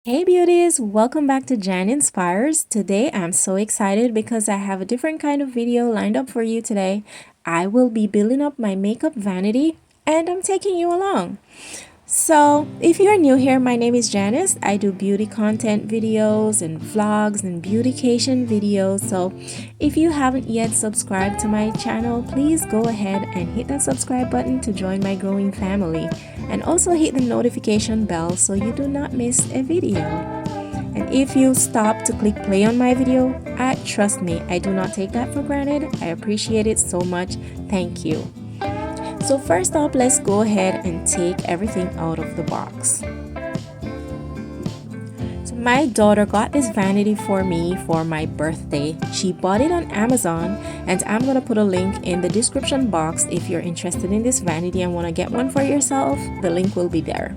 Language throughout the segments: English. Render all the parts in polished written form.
Hey beauties, welcome back to Jan Inspires. Today I'm so excited because I have a different kind of video lined up for you today. I will be building up my makeup vanity and I'm taking you along. So, if you're new here, my name is Janice. I do beauty content videos and vlogs and beautication videos. So, if you haven't yet subscribed to my channel, please go ahead and hit that subscribe button to join my growing family. And also hit the notification bell so you do not miss a video. And if you stop to click play on my video, trust me, I do not take that for granted. I appreciate it so much. Thank you. So first up, let's go ahead and take everything out of the box. So my daughter got this vanity for me for my birthday. She bought it on Amazon, and I'm gonna put a link in the description box if you're interested in this vanity and want to get one for yourself. The link will be there.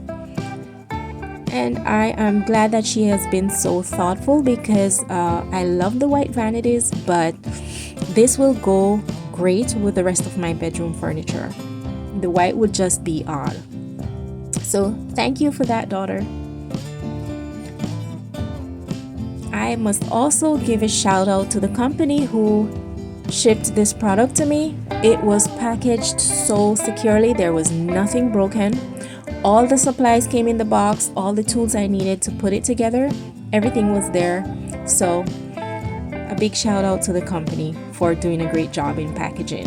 And I am glad that she has been so thoughtful because I love the white vanities, but this will go great with the rest of my bedroom furniture. The white would just be odd. So thank you for that, daughter. I must also give a shout out to the company who shipped this product to me. It was packaged so securely, there was nothing broken. All the supplies came in the box, all the tools I needed to put it together, everything was there. So a big shout out to the company for doing a great job in packaging.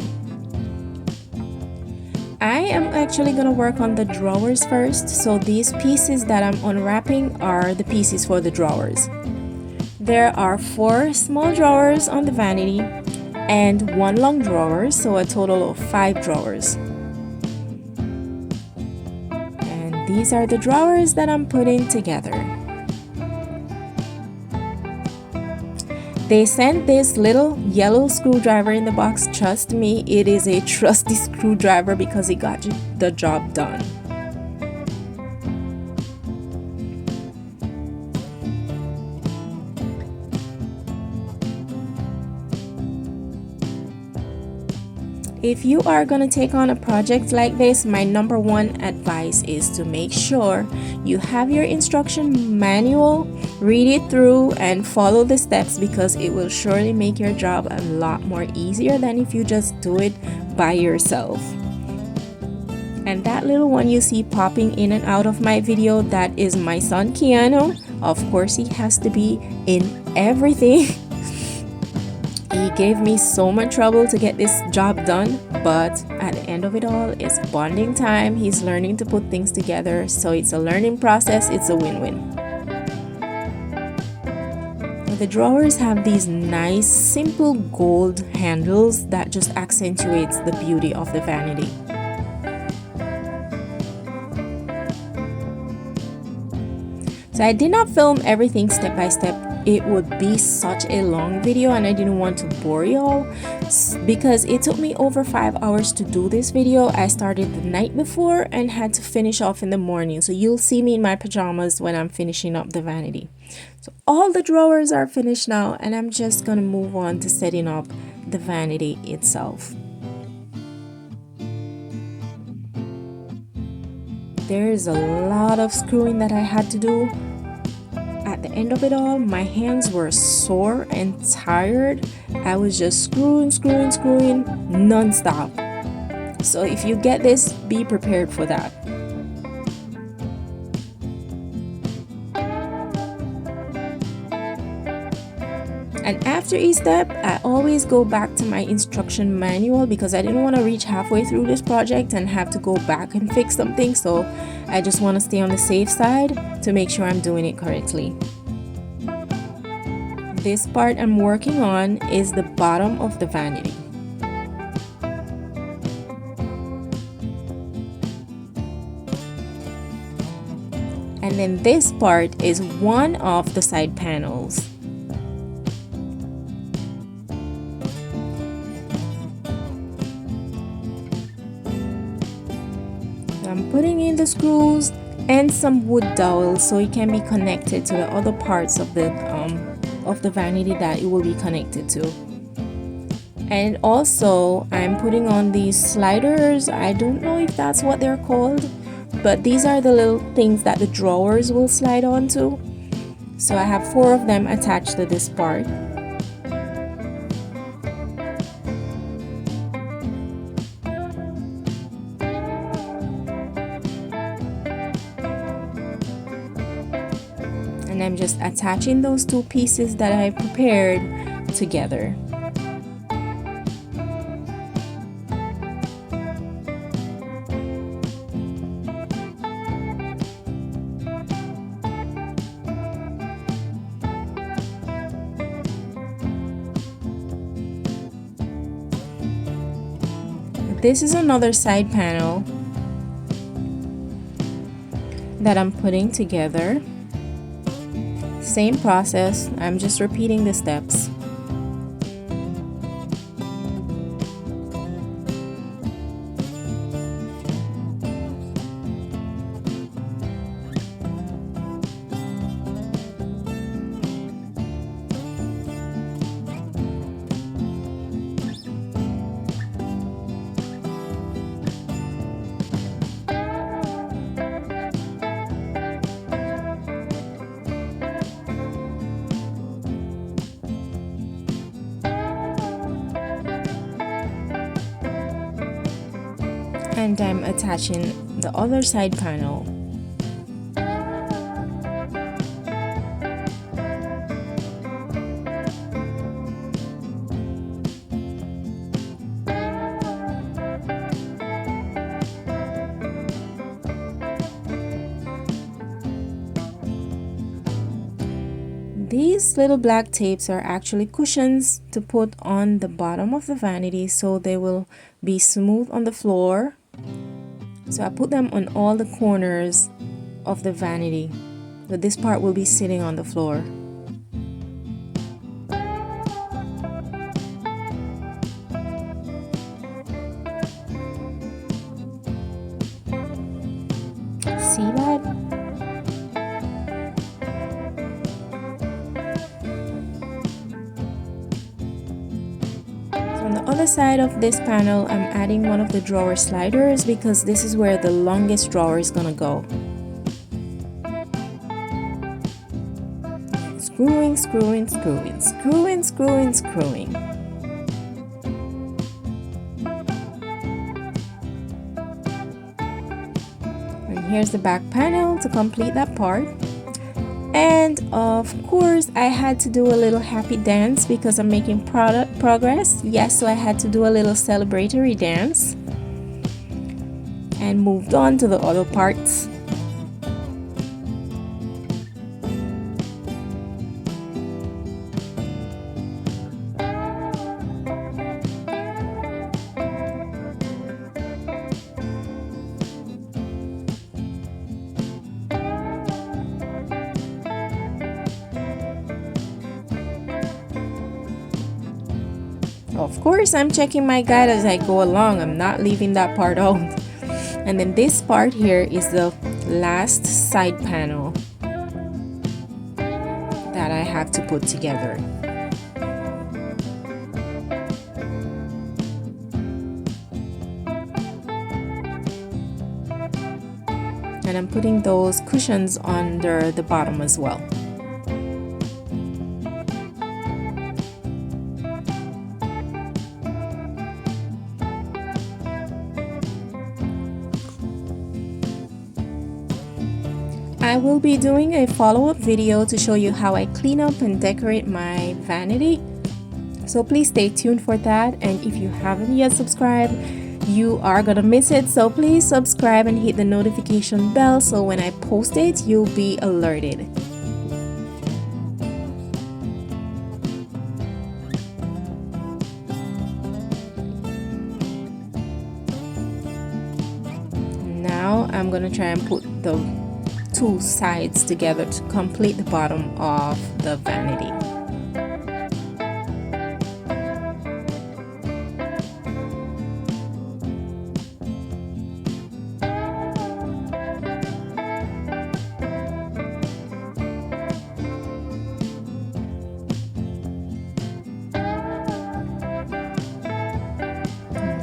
I am actually going to work on the drawers first. So these pieces that I'm unwrapping are the pieces for the drawers. There are 4 small drawers on the vanity and 1 long drawer, so a total of 5 drawers. And these are the drawers that I'm putting together. They sent this little yellow screwdriver in the box. Trust me, it is a trusty screwdriver because it got the job done. If you are going to take on a project like this, my number one advice is to make sure you have your instruction manual, read it through and follow the steps because it will surely make your job a lot more easier than if you just do it by yourself. And that little one you see popping in and out of my video, that is my son Keanu. Of course, he has to be in everything. He gave me so much trouble to get this job done, but at the end of it all, it's bonding time. He's learning to put things together, so it's a learning process. It's a win-win. The drawers have these nice, simple gold handles that just accentuates the beauty of the vanity. So I did not film everything step by step. It would be such a long video and I didn't want to bore y'all because it took me over 5 hours to do this video. I started the night before and had to finish off in the morning. So you'll see me in my pajamas when I'm finishing up the vanity. So all the drawers are finished now and I'm just gonna move on to setting up the vanity itself. There's a lot of screwing that I had to do. At the end of it all, my hands were sore and tired. I was just screwing non-stop. So if you get this, be prepared for that. And after each step, I always go back to my instruction manual because I didn't want to reach halfway through this project and have to go back and fix something. So I just want to stay on the safe side to make sure I'm doing it correctly. This part I'm working on is the bottom of the vanity. And then this part is one of the side panels. I'm putting in the screws and some wood dowels so it can be connected to the other parts of the vanity that it will be connected to. And also I'm putting on these sliders. I don't know if that's what they're called, but these are the little things that the drawers will slide onto. So I have 4 of them attached to this part. And I'm just attaching those 2 pieces that I prepared together. This is another side panel that I'm putting together. Same process, I'm just repeating the steps. And I'm attaching the other side panel. These little black tapes are actually cushions to put on the bottom of the vanity so they will be smooth on the floor. So I put them on all the corners of the vanity, but this part will be sitting on the floor. See that? On the other side of this panel, I'm adding one of the drawer sliders because this is where the longest drawer is gonna go. Screwing, screwing, screwing, screwing, screwing, screwing. And here's the back panel to complete that part. And of course, I had to do a little happy dance because I'm making progress. Yes, so I had to do a little celebratory dance and moved on to the other parts. Of course, I'm checking my guide as I go along. I'm not leaving that part out. And then this part here is the last side panel that I have to put together. And I'm putting those cushions under the bottom as well. I will be doing a follow-up video to show you how I clean up and decorate my vanity. So please stay tuned for that. And if you haven't yet subscribed, you are gonna miss it. So please subscribe and hit the notification bell so when I post it, you'll be alerted. Now I'm gonna try and put the 2 sides together to complete the bottom of the vanity.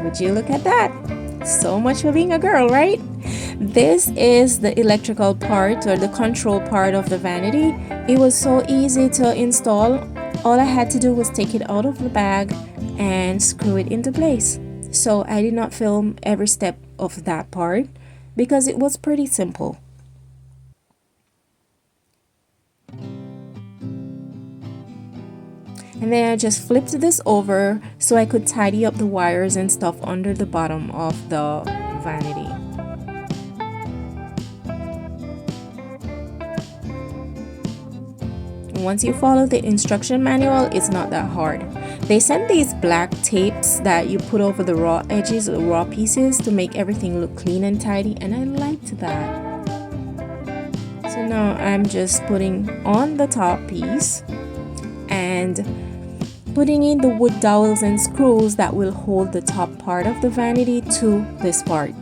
Would you look at that? So much for being a girl, right? This is the electrical part or the control part of the vanity. It was so easy to install. All I had to do was take it out of the bag and screw it into place. So I did not film every step of that part because it was pretty simple. And then I just flipped this over so I could tidy up the wires and stuff under the bottom of the vanity. Once you follow the instruction manual, it's not that hard. They sent these black tapes that you put over the raw edges or raw pieces to make everything look clean and tidy, and I liked that. So now I'm just putting on the top piece and putting in the wood dowels and screws that will hold the top part of the vanity to this part.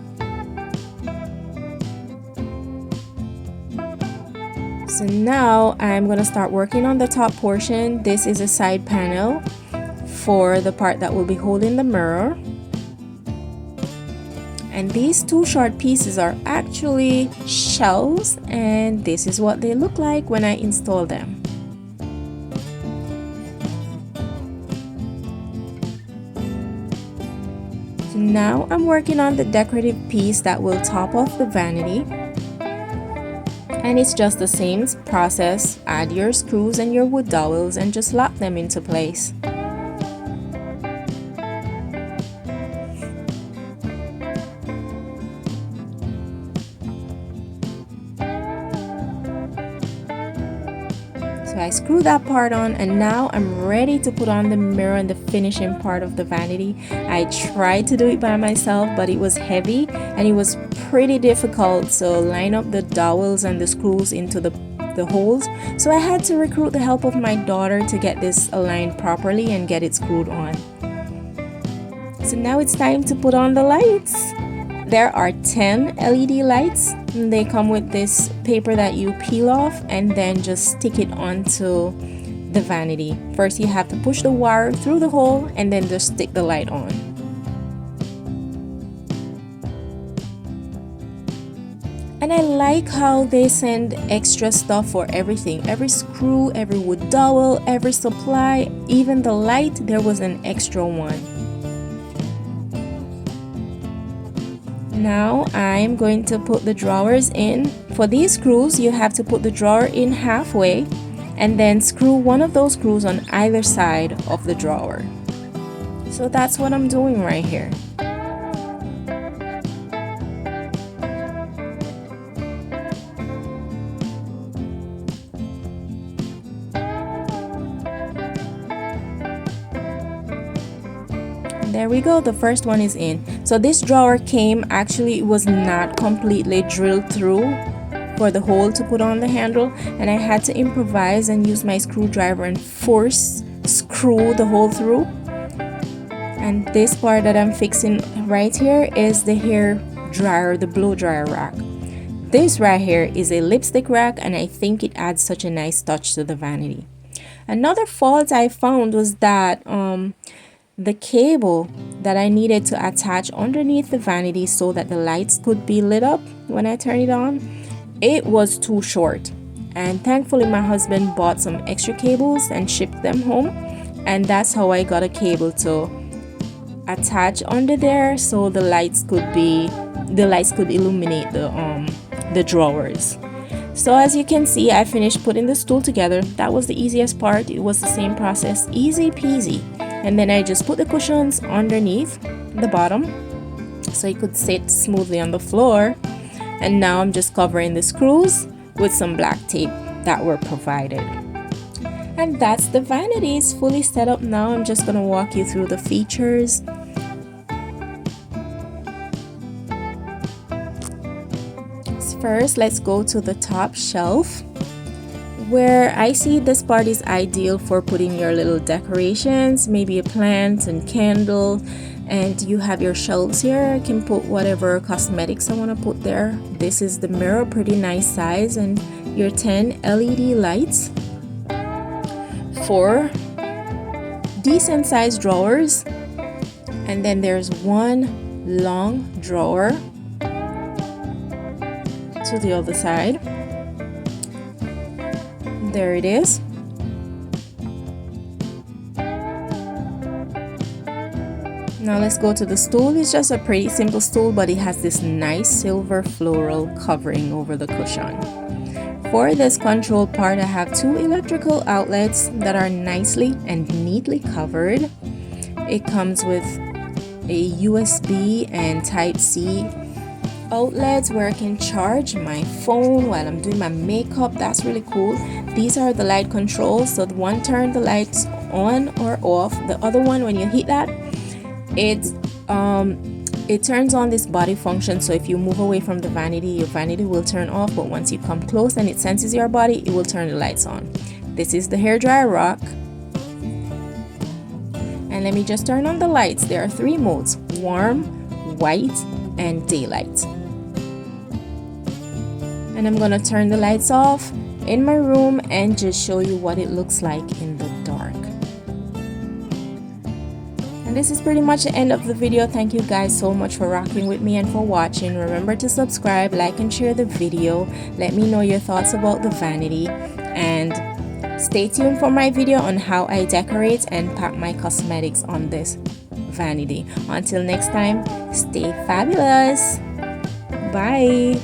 So now I'm going to start working on the top portion. This is a side panel for the part that will be holding the mirror. And these two short pieces are actually shelves, and this is what they look like when I install them. So now I'm working on the decorative piece that will top off the vanity. And it's just the same process. Add your screws and your wood dowels and just lock them into place. So I screwed that part on, and now I'm ready to put on the mirror and the finishing part of the vanity. I tried to do it by myself, but it was heavy and it was pretty difficult to line up the dowels and the screws into the holes. So I had to recruit the help of my daughter to get this aligned properly and get it screwed on. So now it's time to put on the lights. There are 10 LED lights. They come with this paper that you peel off and then just stick it onto the vanity. First you have to push the wire through the hole and then just stick the light on. And I like how they send extra stuff for everything. Every screw, every wood dowel, every supply, even the light, there was an extra one. Now I'm going to put the drawers in. For these screws, you have to put the drawer in halfway and then screw one of those screws on either side of the drawer. So that's what I'm doing right here. There we go, the first one is in. So this drawer came, actually it was not completely drilled through for the hole to put on the handle, and I had to improvise and use my screwdriver and force screw the hole through. And this part that I'm fixing right here is the hair dryer, the blow dryer rack. This right here is a lipstick rack, and I think it adds such a nice touch to the vanity. Another fault I found was that the cable that I needed to attach underneath the vanity so that the lights could be lit up when I turn it on, it was too short. And thankfully my husband bought some extra cables and shipped them home, and that's how I got a cable to attach under there so the lights could illuminate the drawers. So as you can see, I finished putting the stool together. That was the easiest part. It was the same process, easy peasy. And then I just put the cushions underneath the bottom so it could sit smoothly on the floor. And now I'm just covering the screws with some black tape that were provided. And that's the vanity. It's fully set up now. I'm just gonna walk you through the features. First, let's go to the top shelf, where I see this part is ideal for putting your little decorations, maybe a plant and candle, and you have your shelves here. I can put whatever cosmetics I want to put there. This is the mirror, pretty nice size, and your 10 LED lights, 4 decent sized drawers, and then there's one long drawer to the other side. There it is. Now let's go to the stool. It's just a pretty simple stool, but it has this nice silver floral covering over the cushion. For this control part, I have two electrical outlets that are nicely and neatly covered. It comes with a USB and Type-C outlets where I can charge my phone while I'm doing my makeup. That's really cool. These are the light controls. So the one turns the lights on or off. The other one, when you hit that, it turns on this body function. So if you move away from the vanity, your vanity will turn off, but once you come close and it senses your body, it will turn the lights on. This is the hairdryer rack. And let me just turn on the lights. There are three modes: warm, white, and daylight. And I'm gonna turn the lights off in my room and just show you what it looks like in the dark. And this is pretty much the end of the video. Thank you guys so much for rocking with me and for watching. Remember to subscribe, like, and share the video. Let me know your thoughts about the vanity, and stay tuned for my video on how I decorate and pack my cosmetics on this vanity. Until next time, stay fabulous. Bye.